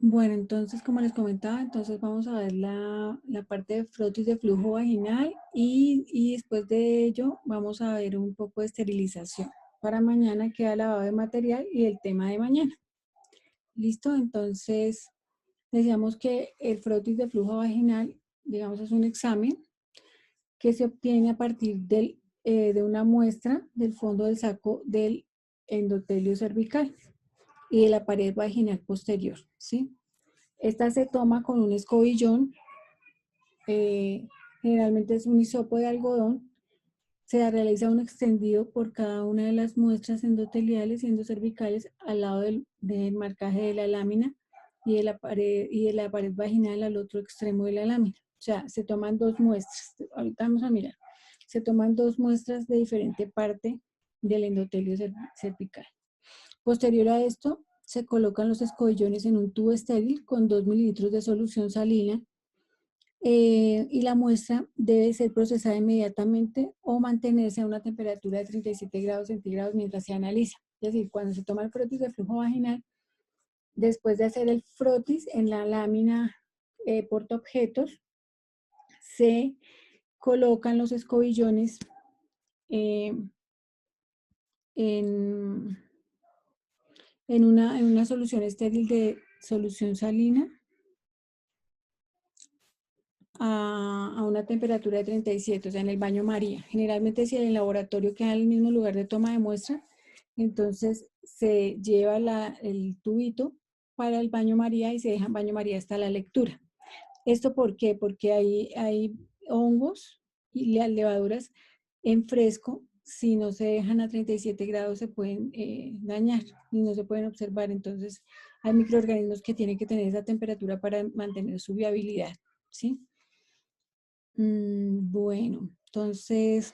Bueno, entonces, como les comentaba, entonces vamos a ver la parte de frotis de flujo vaginal y después de ello vamos a ver un poco de esterilización. Para mañana queda lavado de material y el tema de mañana. ¿Listo? Entonces, decíamos que el frotis de flujo vaginal, digamos, es un examen que se obtiene a partir de una muestra del fondo del saco del endotelio cervical y de la pared vaginal posterior, ¿sí? Esta se toma con un escobillón, eh, generalmente es un hisopo de algodón, se realiza un extendido por cada una de las muestras endoteliales y endocervicales al lado del marcaje de la lámina y de la pared vaginal al otro extremo de la lámina. O sea, se toman dos muestras, ahorita vamos a mirar, se toman dos muestras de diferente parte del endotelio cervical. Posterior a esto, se colocan los escobillones en un tubo estéril con 2 mililitros de solución salina y la muestra debe ser procesada inmediatamente o mantenerse a una temperatura de 37 grados centígrados mientras se analiza. Es decir, cuando se toma el frotis de flujo vaginal, después de hacer el frotis en la lámina portaobjetos, se colocan los escobillones eh, en, en una solución estéril de solución salina a una temperatura de 37, o sea, en el baño María. Generalmente si el laboratorio queda en el mismo lugar de toma de muestra, entonces se lleva el tubito para el baño María y se deja en baño María hasta la lectura. ¿Esto por qué? Porque hay hongos y las levaduras en fresco, si no se dejan a 37 grados se pueden dañar y no se pueden observar. Entonces hay microorganismos que tienen que tener esa temperatura para mantener su viabilidad, ¿sí? Bueno, entonces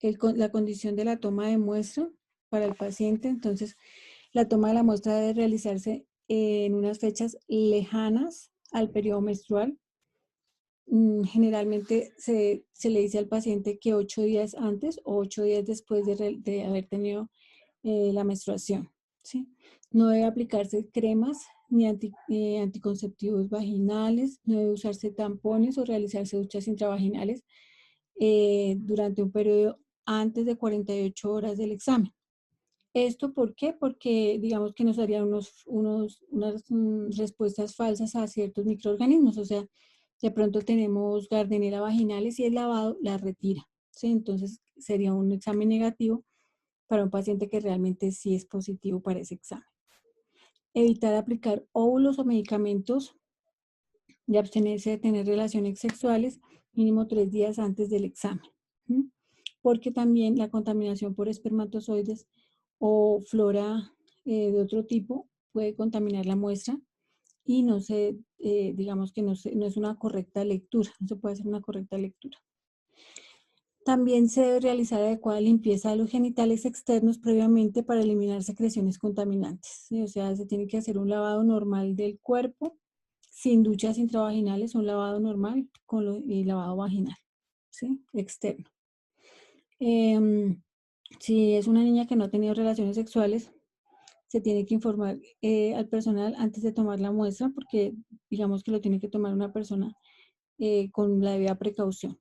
la condición de la toma de muestra para el paciente, entonces la toma de la muestra debe realizarse en unas fechas lejanas al periodo menstrual. Generalmente se le dice al paciente que 8 días antes o 8 días después de haber tenido la menstruación, ¿sí? No debe aplicarse cremas ni anticonceptivos vaginales, no debe usarse tampones o realizarse duchas intravaginales durante un periodo antes de 48 horas del examen. ¿Esto por qué? Porque digamos que nos darían unas respuestas falsas a ciertos microorganismos, o sea, de pronto tenemos Gardnerella vaginalis y el lavado la retira, ¿sí? Entonces sería un examen negativo para un paciente que realmente sí es positivo para ese examen. Evitar aplicar óvulos o medicamentos y abstenerse de tener relaciones sexuales mínimo 3 días antes del examen. ¿Sí? Porque también la contaminación por espermatozoides o flora de otro tipo puede contaminar la muestra y no se, digamos que no es una correcta lectura, no se puede hacer una correcta lectura. También se debe realizar adecuada limpieza de los genitales externos previamente para eliminar secreciones contaminantes, ¿sí? O sea, se tiene que hacer un lavado normal del cuerpo, sin duchas intravaginales, un lavado normal y lavado vaginal, ¿sí? Externo. Si es una niña que no ha tenido relaciones sexuales, se tiene que informar al personal antes de tomar la muestra, porque digamos que lo tiene que tomar una persona con la debida precaución.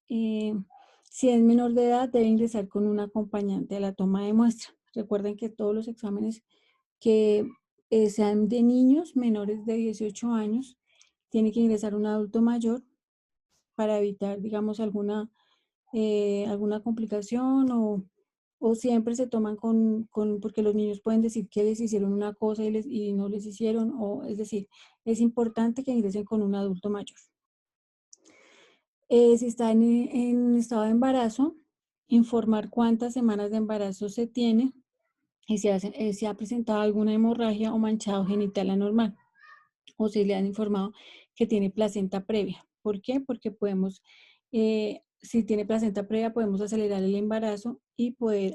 Si es menor de edad, debe ingresar con un acompañante a la toma de muestra. Recuerden que todos los exámenes que sean de niños menores de 18 años, tiene que ingresar un adulto mayor para evitar, digamos, alguna complicación o siempre se toman porque los niños pueden decir que les hicieron una cosa y no les hicieron, es decir, es importante que ingresen con un adulto mayor. Si está en estado de embarazo, informar cuántas semanas de embarazo se tiene y si ha presentado alguna hemorragia o manchado genital anormal o si le han informado que tiene placenta previa. ¿Por qué? Porque si tiene placenta previa, podemos acelerar el embarazo y poder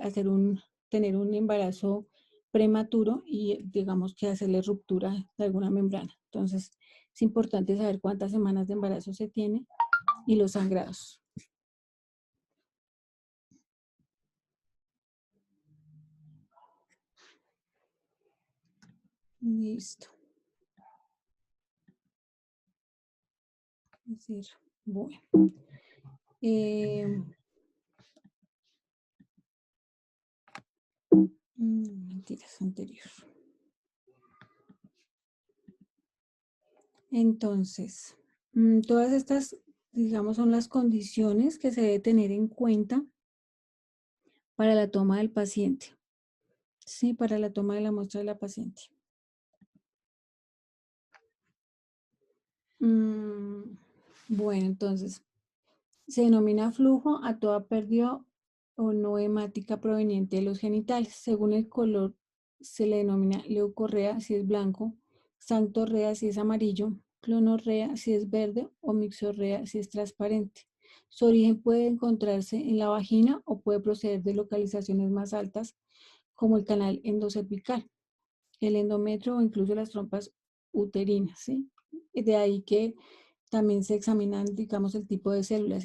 tener un embarazo prematuro y digamos que hacerle ruptura de alguna membrana. Entonces, es importante saber cuántas semanas de embarazo se tiene y los sangrados. Listo. Es decir, bueno. Mentiras, anterior. Entonces, todas estas, digamos, son las condiciones que se debe tener en cuenta para la toma del paciente. Sí, para la toma de la muestra de la paciente. Bueno, entonces, se denomina flujo a toda pérdida o no hemática proveniente de los genitales. Según el color, se le denomina leucorrea si es blanco, xanthorrea si es amarillo, clonorrea si es verde o mixorrea si es transparente. Su origen puede encontrarse en la vagina o puede proceder de localizaciones más altas, como el canal endocervical, el endometrio o incluso las trompas uterinas, ¿sí? De ahí que también se examinan, digamos, el tipo de células,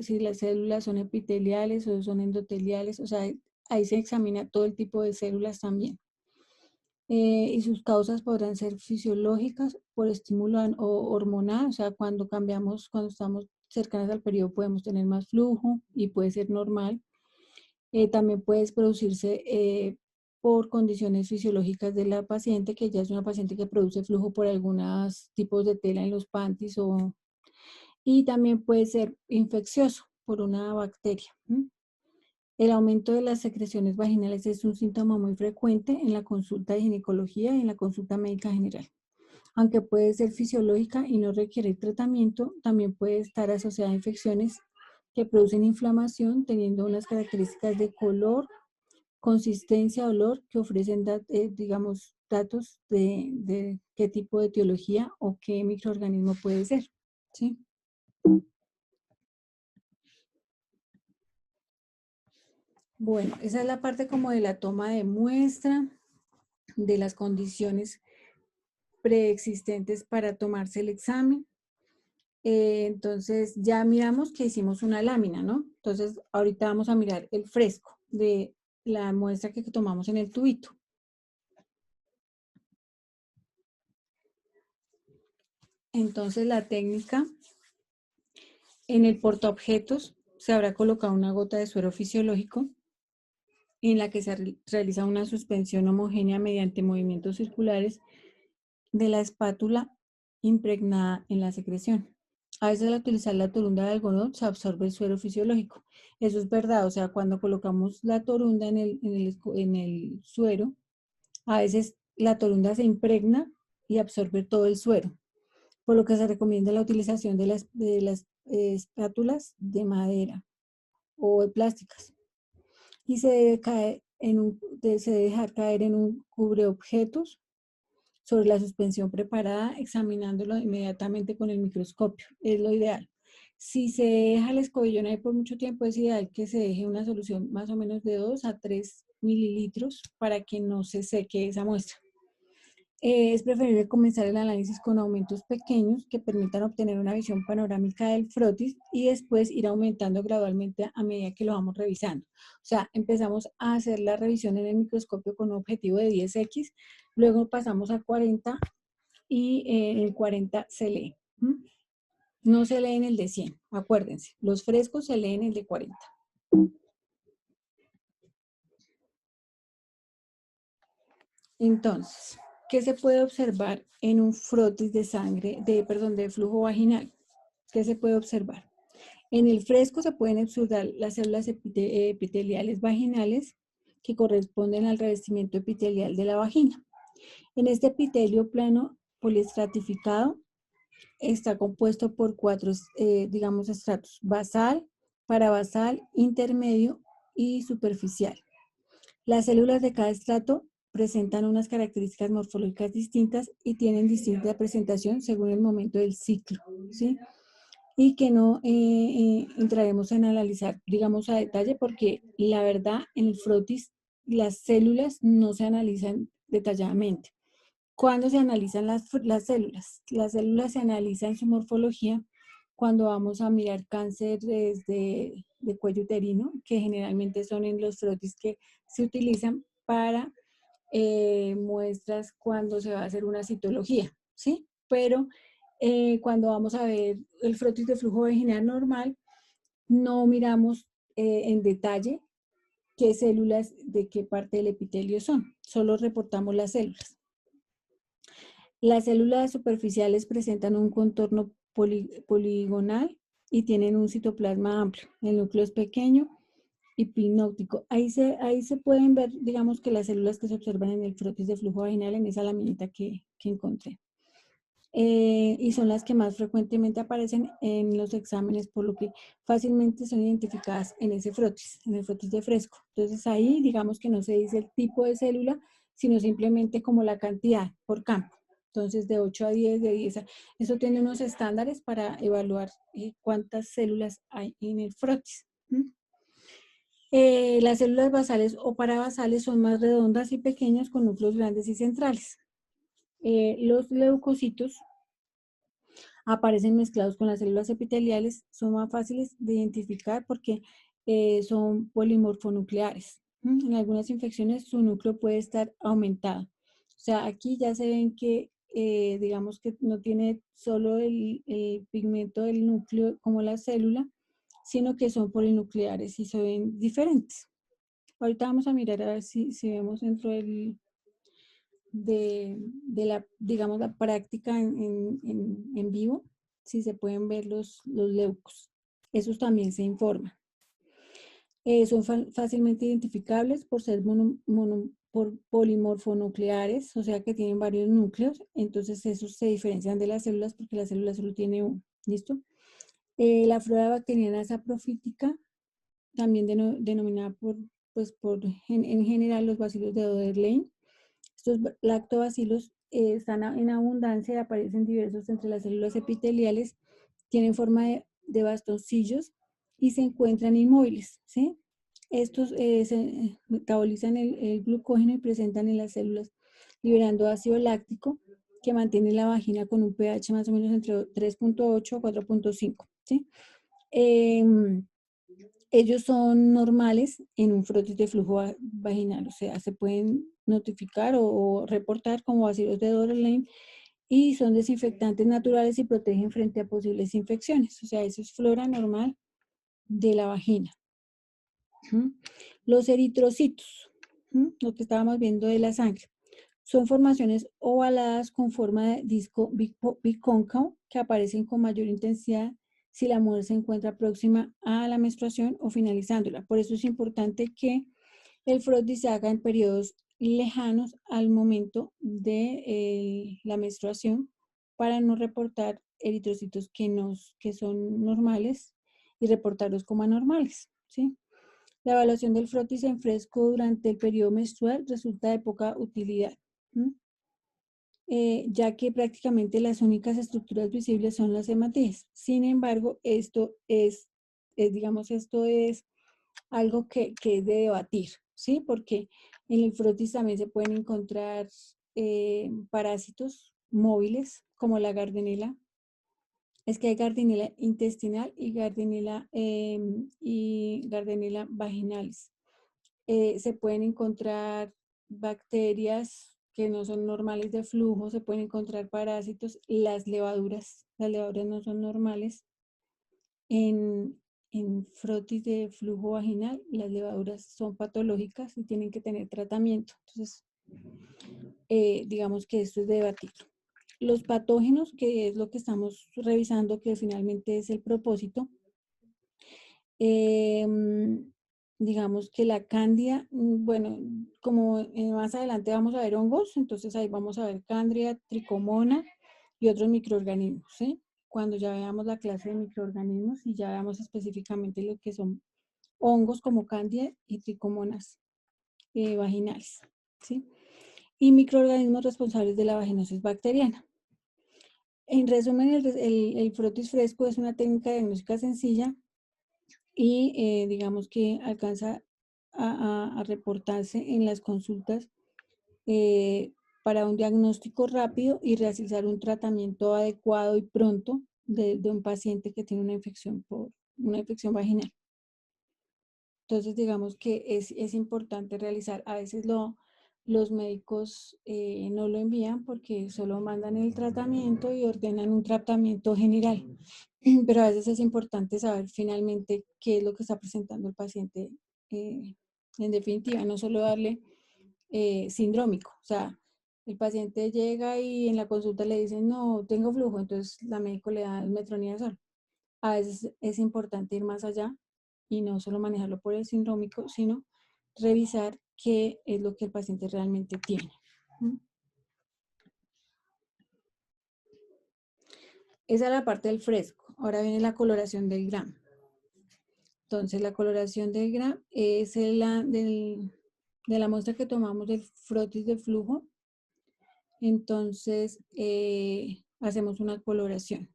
si las células son epiteliales o son endoteliales, o sea, ahí se examina todo el tipo de células también. Y sus causas podrán ser fisiológicas por estímulo o hormonal, o sea, cuando estamos cercanas al periodo podemos tener más flujo y puede ser normal. También puede producirse por condiciones fisiológicas de la paciente, que ya es una paciente que produce flujo por algunos tipos de tela en los panties y también puede ser infeccioso por una bacteria. El aumento de las secreciones vaginales es un síntoma muy frecuente en la consulta de ginecología y en la consulta médica general. Aunque puede ser fisiológica y no requiere tratamiento, también puede estar asociada a infecciones que producen inflamación, teniendo unas características de color, consistencia, olor, que ofrecen, digamos, datos de qué tipo de etiología o qué microorganismo puede ser. ¿Sí? Bueno, esa es la parte como de la toma de muestra, de las condiciones preexistentes para tomarse el examen. Entonces ya miramos que hicimos una lámina, ¿no? Entonces ahorita vamos a mirar el fresco de la muestra que tomamos en el tubito. Entonces la técnica, en el portaobjetos se habrá colocado una gota de suero fisiológico en la que se realiza una suspensión homogénea mediante movimientos circulares de la espátula impregnada en la secreción. A veces al utilizar la torunda de algodón se absorbe el suero fisiológico. Eso es verdad, o sea, cuando colocamos la torunda en el suero, a veces la torunda se impregna y absorbe todo el suero, por lo que se recomienda la utilización de las espátulas de madera o de plásticas. Y se debe dejar caer en un cubreobjetos sobre la suspensión preparada, examinándolo inmediatamente con el microscopio. Es lo ideal. Si se deja el escobillón ahí por mucho tiempo, es ideal que se deje una solución más o menos de 2 a 3 mililitros para que no se seque esa muestra. Es preferible comenzar el análisis con aumentos pequeños que permitan obtener una visión panorámica del frotis y después ir aumentando gradualmente a medida que lo vamos revisando. O sea, empezamos a hacer la revisión en el microscopio con un objetivo de 10x, luego pasamos a 40 y en el 40 se lee. No se lee en el de 100, acuérdense, los frescos se leen en el de 40. Entonces, ¿qué se puede observar en un frotis de sangre, de flujo vaginal? ¿Qué se puede observar? En el fresco se pueden observar las células epiteliales vaginales que corresponden al revestimiento epitelial de la vagina. En este epitelio plano poliestratificado está compuesto por cuatro, digamos, estratos: basal, parabasal, intermedio y superficial. Las células de cada estrato presentan unas características morfológicas distintas y tienen distinta presentación según el momento del ciclo, ¿sí? Y que no entraremos en analizar, digamos, a detalle, porque la verdad en el frotis las células no se analizan detalladamente. ¿Cuándo se analizan las células? Las células se analizan su morfología cuando vamos a mirar cánceres de cuello uterino, que generalmente son en los frotis que se utilizan para muestras cuando se va a hacer una citología, ¿sí? Pero cuando vamos a ver el frotis de flujo vaginal normal, no miramos en detalle qué células de qué parte del epitelio son, solo reportamos las células. Las células superficiales presentan un contorno poligonal y tienen un citoplasma amplio. El núcleo es pequeño y pinóptico. Ahí se pueden ver, digamos, que las células que se observan en el frotis de flujo vaginal en esa laminita que encontré. Y son las que más frecuentemente aparecen en los exámenes, por lo que fácilmente son identificadas en ese frotis, en el frotis de fresco. Entonces ahí digamos que no se dice el tipo de célula, sino simplemente como la cantidad por campo. Entonces de 8 a 10, de 10 a... Eso tiene unos estándares para evaluar cuántas células hay en el frotis. Las células basales o parabasales son más redondas y pequeñas con núcleos grandes y centrales. Los leucocitos aparecen mezclados con las células epiteliales, son más fáciles de identificar porque son polimorfonucleares. En algunas infecciones su núcleo puede estar aumentado. O sea, aquí ya se ven que, digamos que no tiene solo el pigmento del núcleo como la célula, sino que son polinucleares y se ven diferentes. Ahorita vamos a mirar a ver si vemos dentro de la, digamos, la práctica en vivo, si se pueden ver los leucos. Esos también se informan. Son fácilmente identificables por ser por polimorfonucleares, o sea que tienen varios núcleos, entonces esos se diferencian de las células porque la célula solo tiene uno. ¿Listo? La flora bacteriana saprofítica, también denominada en general los bacilos de Oderlein. Estos lactobacilos están en abundancia y aparecen diversos entre las células epiteliales, tienen forma de bastoncillos y se encuentran inmóviles, ¿sí? Estos se metabolizan el glucógeno y presentan en las células, liberando ácido láctico que mantiene la vagina con un pH más o menos entre 3.8 a 4.5, ¿sí? Ellos son normales en un frotis de flujo vaginal, o sea, se pueden notificar o reportar como bacilos de Dodelane y son desinfectantes naturales y protegen frente a posibles infecciones, o sea, eso es flora normal de la vagina. Los eritrocitos, lo que estábamos viendo de la sangre, son formaciones ovaladas con forma de disco bicóncavo que aparecen con mayor intensidad si la mujer se encuentra próxima a la menstruación o finalizándola. Por eso es importante que el frotis se haga en periodos lejanos al momento de la menstruación para no reportar eritrocitos que son normales y reportarlos como anormales, ¿sí? La evaluación del frotis en fresco durante el periodo menstrual resulta de poca utilidad, ya que prácticamente las únicas estructuras visibles son las hematíes. Sin embargo, digamos, esto es algo que es de debatir, ¿sí? Porque en el frotis también se pueden encontrar parásitos móviles, como la gardinela. Es que hay gardinela intestinal y gardinela vaginalis. Se pueden encontrar bacterias que no son normales de flujo, se pueden encontrar parásitos, las levaduras no son normales. En frotis de flujo vaginal, las levaduras son patológicas y tienen que tener tratamiento. Entonces, digamos que esto es de debatir. Los patógenos, que es lo que estamos revisando, que finalmente es el propósito, digamos que la cándida, bueno, como más adelante vamos a ver hongos, entonces ahí vamos a ver cándida, tricomona y otros microorganismos, ¿sí? Cuando ya veamos la clase de microorganismos y ya veamos específicamente lo que son hongos como cándida y tricomonas vaginales, ¿sí? Y microorganismos responsables de la vaginosis bacteriana. En resumen, el frotis fresco es una técnica diagnóstica sencilla y digamos que alcanza a reportarse en las consultas para un diagnóstico rápido y realizar un tratamiento adecuado y pronto de un paciente que tiene una infección vaginal. Entonces, digamos que es importante realizar, a veces los médicos no lo envían porque solo mandan el tratamiento y ordenan un tratamiento general. Pero a veces es importante saber finalmente qué es lo que está presentando el paciente en definitiva, no solo darle sindrómico. O sea, el paciente llega y en la consulta le dicen, no, tengo flujo, entonces la médico le da el metronidazol. A veces es importante ir más allá y no solo manejarlo por el sindrómico, sino revisar qué es lo que el paciente realmente tiene. Esa es la parte del fresco. Ahora viene la coloración del GRAM. Entonces, la coloración del GRAM es de la muestra que tomamos del frotis de flujo. Entonces, hacemos una coloración.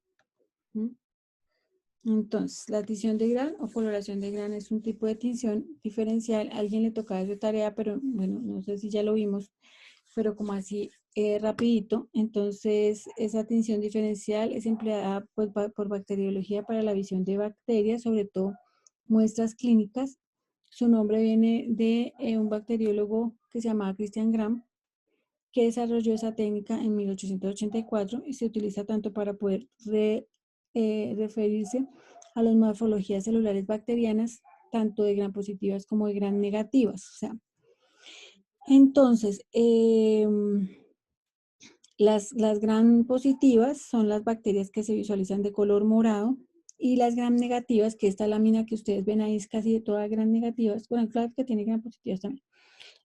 Entonces, la tinción de GRAM o coloración de GRAM es un tipo de tinción diferencial. A alguien le tocaba esa tarea, pero bueno, no sé si ya lo vimos, pero como así rapidito. Entonces, esa tinción diferencial es empleada pues, por bacteriología para la visión de bacterias, sobre todo muestras clínicas. Su nombre viene de un bacteriólogo que se llamaba Christian Gram, que desarrolló esa técnica en 1884 y se utiliza tanto para poder referirse a las morfologías celulares bacterianas, tanto de gram positivas como de gram negativas. O sea, entonces, las gram positivas son las bacterias que se visualizan de color morado y las gram negativas, que esta lámina que ustedes ven ahí es casi de todas gram negativas, bueno, claro que tiene gram positivas también.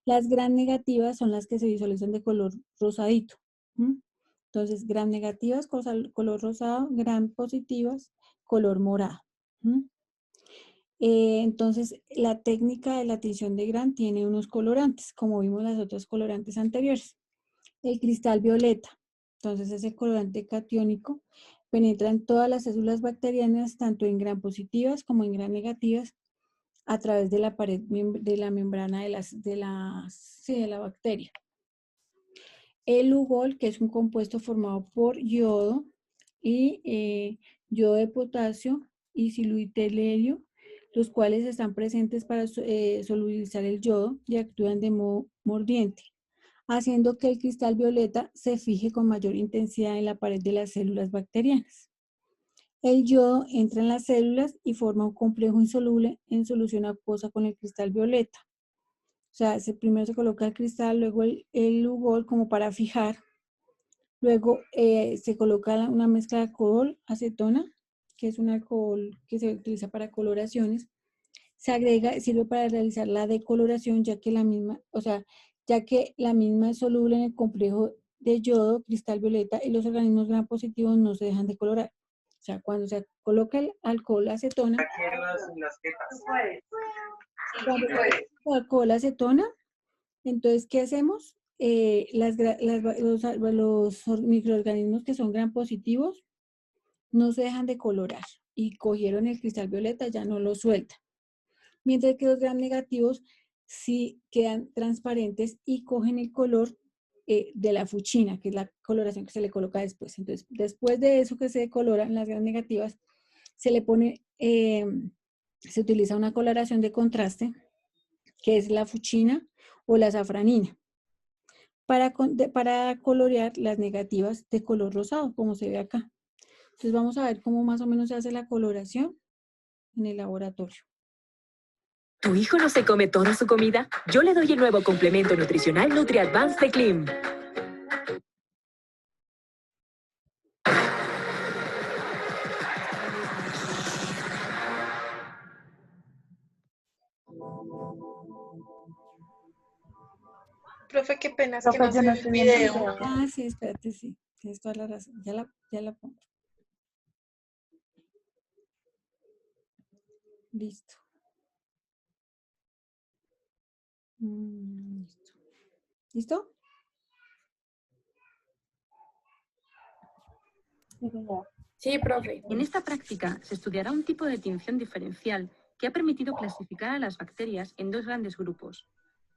Las gram negativas son las que se visualizan de color rosadito. Entonces, gram negativas, color rosado, gram positivas, color morado. Entonces, la técnica de la tinción de gram tiene unos colorantes, como vimos las otras colorantes anteriores. El cristal violeta, entonces es el colorante catiónico, penetra en todas las células bacterianas, tanto en gram positivas como en gram negativas, a través de la pared de la membrana de la bacteria. El Lugol, que es un compuesto formado por yodo y yodo de potasio y siluiterio, los cuales están presentes para solubilizar el yodo y actúan de modo mordiente, haciendo que el cristal violeta se fije con mayor intensidad en la pared de las células bacterianas. El yodo entra en las células y forma un complejo insoluble en solución acuosa con el cristal violeta. O sea, primero se coloca el cristal, luego el Lugol como para fijar. Luego se coloca una mezcla de alcohol, acetona, que es un alcohol que se utiliza para coloraciones. Se agrega, sirve para realizar la decoloración, ya que la misma es soluble en el complejo de yodo, cristal violeta y los organismos gram positivos no se dejan de colorar. O sea, cuando se coloca el alcohol acetona, entonces, ¿qué hacemos? Los microorganismos que son gram positivos no se dejan de colorar y cogieron el cristal violeta, ya no lo sueltan. Mientras que los gram negativos sí quedan transparentes y cogen el color de la fuchina, que es la coloración que se le coloca después. Entonces, después de eso que se decoloran las gram negativas, se le pone, se utiliza una coloración de contraste, que es la fuchina o la safranina, para colorear las negativas de color rosado, como se ve acá. Entonces vamos a ver cómo más o menos se hace la coloración en el laboratorio. ¿Tu hijo no se come toda su comida? Yo le doy el nuevo complemento nutricional NutriAdvance de Klim. Profe, qué pena, es que no se ve el video. Ah, sí, espérate, sí. Tienes toda la razón. Ya la pongo. Listo. Listo. ¿Listo? Sí, profe. En esta práctica se estudiará un tipo de tinción diferencial que ha permitido clasificar a las bacterias en dos grandes grupos,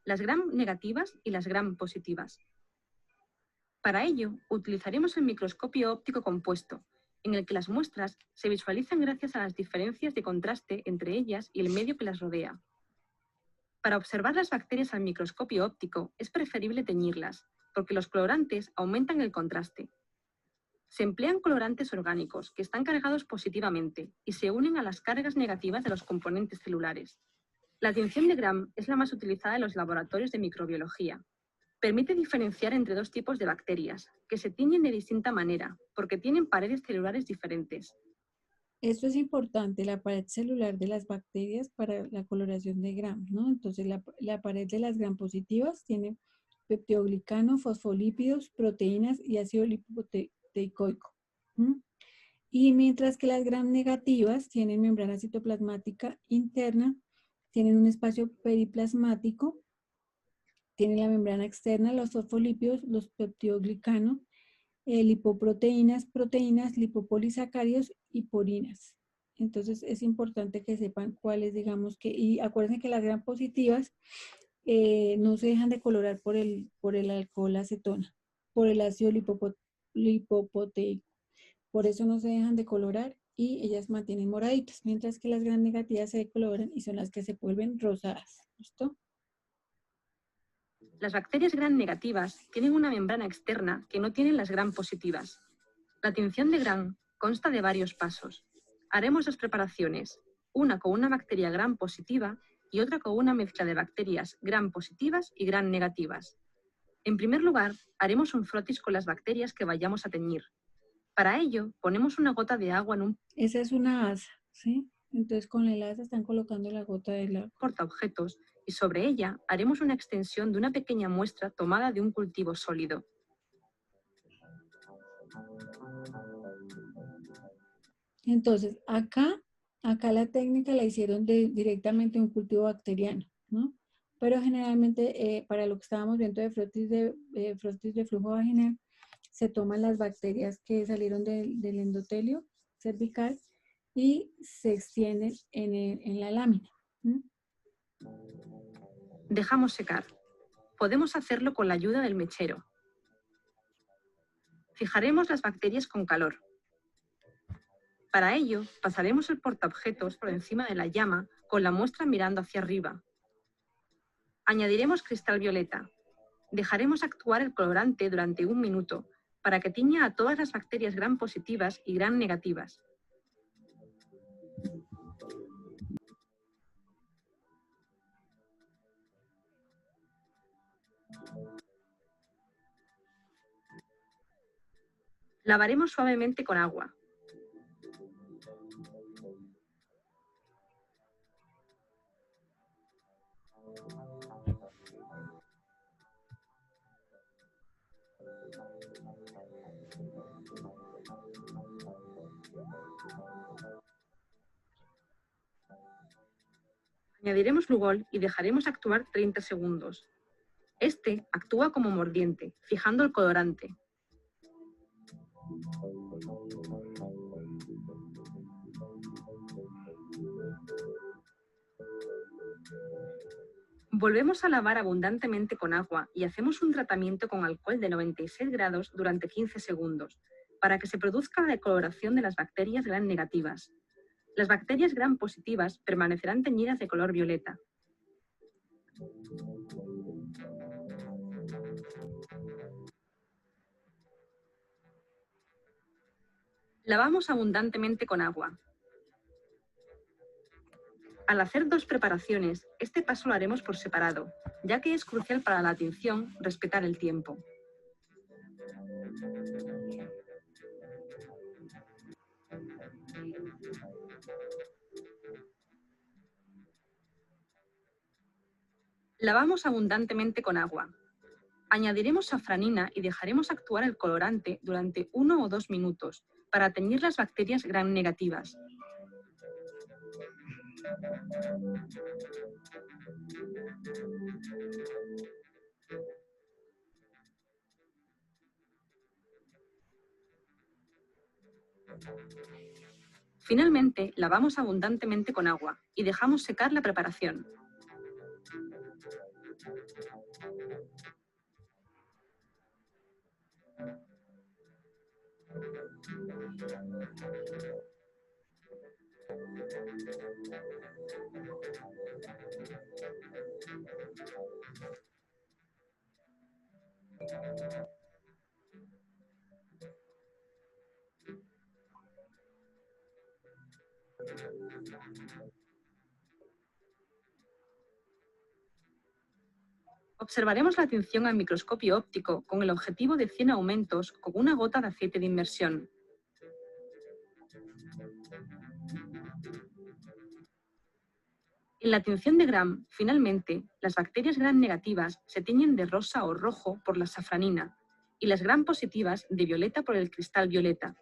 las gram negativas y las gram positivas. Para ello, utilizaremos el microscopio óptico compuesto, en el que las muestras se visualizan gracias a las diferencias de contraste entre ellas y el medio que las rodea. Para observar las bacterias al microscopio óptico es preferible teñirlas, porque los colorantes aumentan el contraste. Se emplean colorantes orgánicos que están cargados positivamente y se unen a las cargas negativas de los componentes celulares. La tinción de Gram es la más utilizada en los laboratorios de microbiología. Permite diferenciar entre dos tipos de bacterias, que se tiñen de distinta manera, porque tienen paredes celulares diferentes. Esto es importante, la pared celular de las bacterias para la coloración de Gram, ¿no? Entonces, la pared de las Gram positivas tiene peptidoglicano, fosfolípidos, proteínas y ácido lipoteicoico. Y mientras que las Gram negativas tienen membrana citoplasmática interna, tienen un espacio periplasmático, tienen la membrana externa, los fosfolípidos, los peptidoglicano, lipoproteínas, proteínas, lipopolisacáridos y porinas. Entonces es importante que sepan cuáles, digamos que, y acuérdense que las Gram positivas no se dejan de colorar por el alcohol acetona, por el ácido lipopoteico. Por eso no se dejan de colorar y ellas mantienen moraditas, mientras que las Gram negativas se decoloran y son las que se vuelven rosadas. ¿Listo? Las bacterias Gram negativas tienen una membrana externa que no tienen las Gram positivas. La tinción de Gram consta de varios pasos. Haremos dos preparaciones, una con una bacteria Gram positiva y otra con una mezcla de bacterias Gram positivas y Gram negativas. En primer lugar, haremos un frotis con las bacterias que vayamos a teñir. Para ello, ponemos una gota de agua en un Esa es una asa, ¿sí? Entonces con el asa están colocando la gota del agua. portaobjetos y sobre ella haremos una extensión de una pequeña muestra tomada de un cultivo sólido. Entonces, acá la técnica la hicieron directamente de un cultivo bacteriano, ¿no? Pero generalmente para lo que estábamos viendo de frotis de flujo vaginal, se toman las bacterias que salieron del endotelio cervical y se extienden en la lámina. Dejamos secar. Podemos hacerlo con la ayuda del mechero. Fijaremos las bacterias con calor. Para ello, pasaremos el portaobjetos por encima de la llama con la muestra mirando hacia arriba. Añadiremos cristal violeta. Dejaremos actuar el colorante durante 1 minuto para que tiña a todas las bacterias Gram positivas y Gram negativas. Lavaremos suavemente con agua. Añadiremos Lugol y dejaremos actuar 30 segundos. Este actúa como mordiente, fijando el colorante. Volvemos a lavar abundantemente con agua y hacemos un tratamiento con alcohol de 96 grados durante 15 segundos, para que se produzca la decoloración de las bacterias Gram negativas. Las bacterias Gram positivas permanecerán teñidas de color violeta. Lavamos abundantemente con agua. Al hacer 2 preparaciones, este paso lo haremos por separado, ya que es crucial para la tinción respetar el tiempo. Lavamos abundantemente con agua. Añadiremos safranina y dejaremos actuar el colorante durante 1 o 2 minutos para teñir las bacterias Gram negativas. Finalmente, lavamos abundantemente con agua y dejamos secar la preparación. Observaremos la tinción al microscopio óptico con el objetivo de 100 aumentos con una gota de aceite de inmersión. En la tinción de Gram, finalmente, las bacterias Gram negativas se tiñen de rosa o rojo por la safranina y las Gram positivas de violeta por el cristal violeta.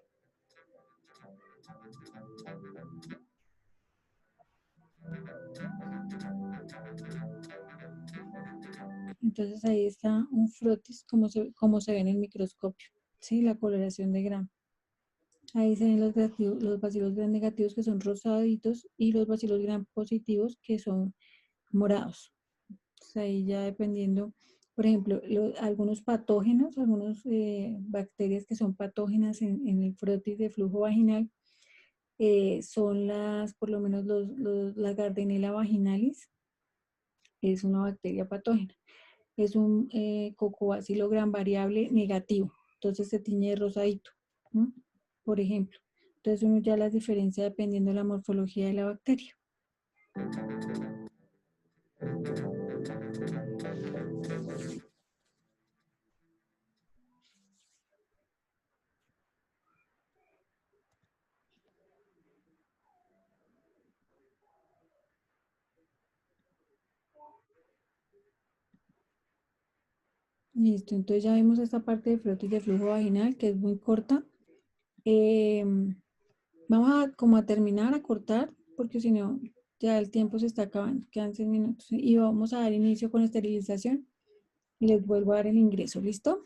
Entonces ahí está un frotis como se ve en el microscopio, ¿sí? La coloración de Gram. Ahí se ven los bacilos Gram negativos que son rosaditos y los bacilos Gram positivos que son morados. Entonces ahí ya dependiendo, por ejemplo, algunos patógenos, algunas bacterias que son patógenas en el frotis de flujo vaginal son por lo menos la Gardnerella vaginalis, es una bacteria patógena. Es un cocobacilo Gram variable negativo, entonces se tiñe de rosadito, ¿no? Por ejemplo. Entonces uno ya las diferencia dependiendo de la morfología de la bacteria. Listo, entonces ya vimos esta parte de frotis de flujo vaginal que es muy corta. Vamos a terminar, a cortar, porque si no, ya el tiempo se está acabando, quedan 6 minutos. Y vamos a dar inicio con esterilización y les vuelvo a dar el ingreso, ¿listo?